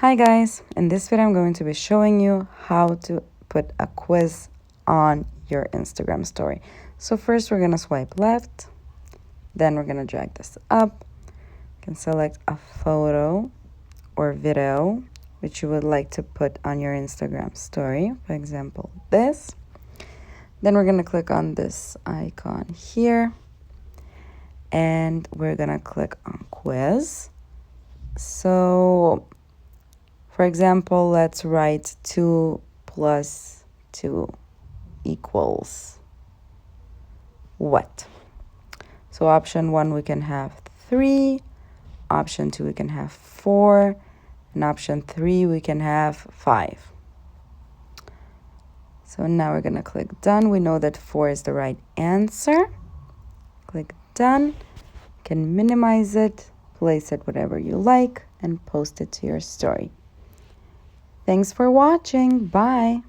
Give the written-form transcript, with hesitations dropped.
Hi guys, in this video I'm going to be showing you how to put a quiz on your Instagram story. So first we're going to swipe left, then we're going to drag this up. You can select a photo or video which you would like to put on your Instagram story, for example this. Then we're going to click on this icon here and we're going to click on quiz. So for example, let's write 2 plus 2 equals what? So option 1, we can have 3. Option 2, we can have 4. And option 3, we can have 5. So now we're going to click done. We know that 4 is the right answer. Click done. You can minimize it, place it whatever you like, and post it to your story. Thanks for watching. Bye.